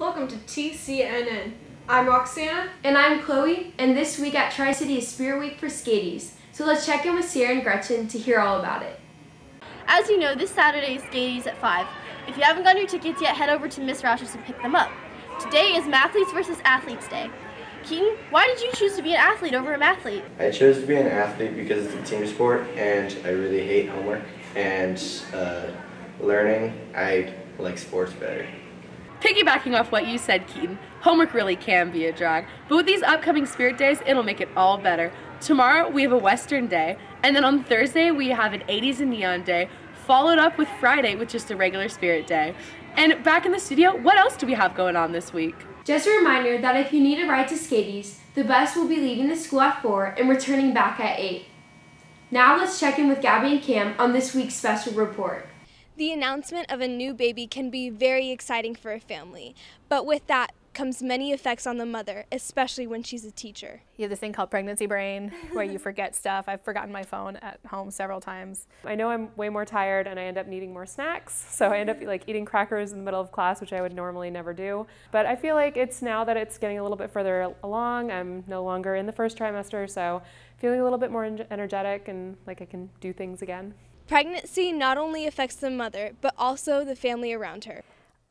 Welcome to TCNN. I'm Roxana. And I'm Chloe, and this week at Tri-City is Spirit Week for Skaties. So let's check in with Sarah and Gretchen to hear all about it. As you know, this Saturday is Skaties at 5. If you haven't gotten your tickets yet, head over to Miss Roush's to pick them up. Today is Mathletes versus Athletes Day. Keaton, why did you choose to be an athlete over a mathlete? I chose to be an athlete because it's a team sport and I really hate homework and learning. I like sports better. Piggybacking off what you said, Keaton, homework really can be a drag, but with these upcoming Spirit Days, it'll make it all better. Tomorrow we have a Western Day, and then on Thursday we have an 80s and Neon Day, followed up with Friday with just a regular Spirit Day. And back in the studio, what else do we have going on this week? Just a reminder that if you need a ride to Skaties, the bus will be leaving the school at 4 and returning back at 8. Now let's check in with Gabby and Cam on this week's special report. The announcement of a new baby can be very exciting for a family, but with that comes many effects on the mother, especially when she's a teacher. You have this thing called pregnancy brain where you forget stuff. I've forgotten my phone at home several times. I know I'm way more tired and I end up needing more snacks, so I end up eating crackers in the middle of class, which I would normally never do. But I feel like it's now that it's getting a little bit further along, I'm no longer in the first trimester, so feeling a little bit more energetic and like I can do things again. Pregnancy not only affects the mother, but also the family around her.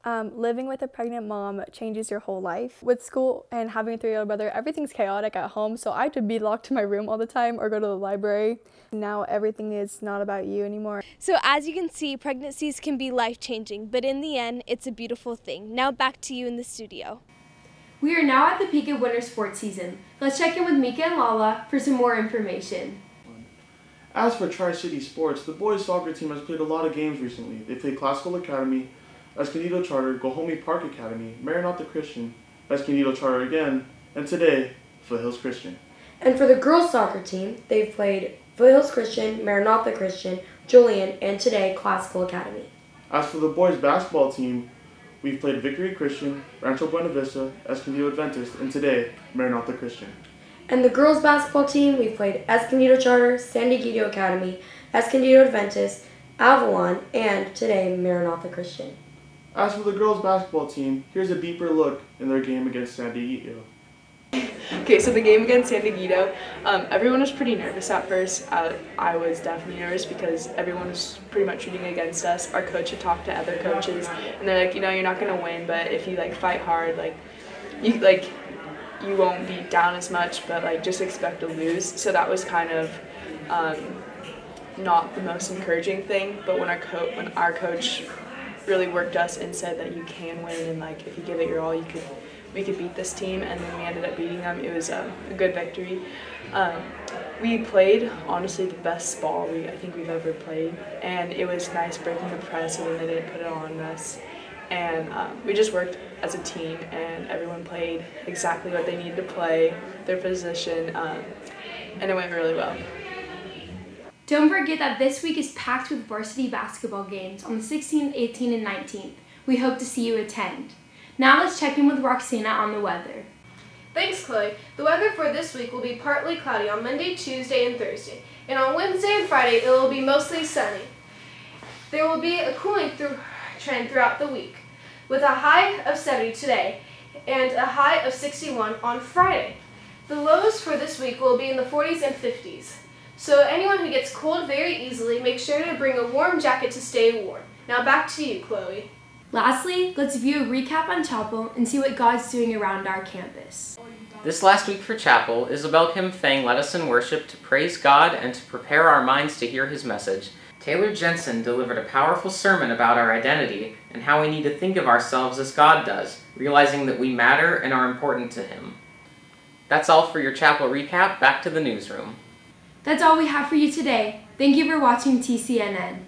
Living with a pregnant mom changes your whole life. With school and having a 3-year-old brother, everything's chaotic at home, so I had to be locked in my room all the time or go to the library. Now everything is not about you anymore. So as you can see, pregnancies can be life-changing, but in the end, it's a beautiful thing. Now back to you in the studio. We are now at the peak of winter sports season. Let's check in with Mika and Lala for some more information. As for Tri-City Sports, the boys soccer team has played a lot of games recently. They played Classical Academy, Escondido Charter, Gohomey Park Academy, Maranatha Christian, Escondido Charter again, and today, Foothills Christian. And for the girls soccer team, they've played Foothills Christian, Maranatha Christian, Julian, and today, Classical Academy. As for the boys basketball team, we've played Victory Christian, Rancho Buena Vista, Escondido Adventist, and today, Maranatha Christian. And the girls basketball team, we've played Escondido Charter, San Diego Academy, Escondido Adventist, Avalon, and today, Maranatha Christian. As for the girls basketball team, here's a deeper look in their game against San Diego. Okay, so the game against San Diego, everyone was pretty nervous at first. I was definitely nervous because everyone was pretty much shooting against us. Our coach had talked to other coaches, and they're like, you're not going to win, but if you fight hard, you won't be down as much, but just expect to lose. So that was kind of not the most encouraging thing. But when our coach really worked us and said that you can win, and if you give it your all, we could beat this team, and then we ended up beating them. It was a good victory. We played honestly the best ball I think we've ever played, and it was nice breaking the press so then they didn't put it on us. And we just worked as a team, and everyone played exactly what they needed to play, their position, and it went really well. Don't forget that this week is packed with varsity basketball games on the 16th, 18th, and 19th. We hope to see you attend. Now let's check in with Roxana on the weather. Thanks, Chloe. The weather for this week will be partly cloudy on Monday, Tuesday, and Thursday. And on Wednesday and Friday, it will be mostly sunny. There will be a cooling trend throughout the week, with a high of 70 today and a high of 61 on Friday. The lows for this week will be in the 40s and 50s. So anyone who gets cold very easily, make sure to bring a warm jacket to stay warm. Now back to you, Chloe. Lastly, let's view a recap on chapel and see what God's doing around our campus. This last week for chapel, Isabel Kim Fang led us in worship to praise God and to prepare our minds to hear his message. Taylor Jensen delivered a powerful sermon about our identity and how we need to think of ourselves as God does, realizing that we matter and are important to him. That's all for your chapel recap. Back to the newsroom. That's all we have for you today. Thank you for watching TCNN.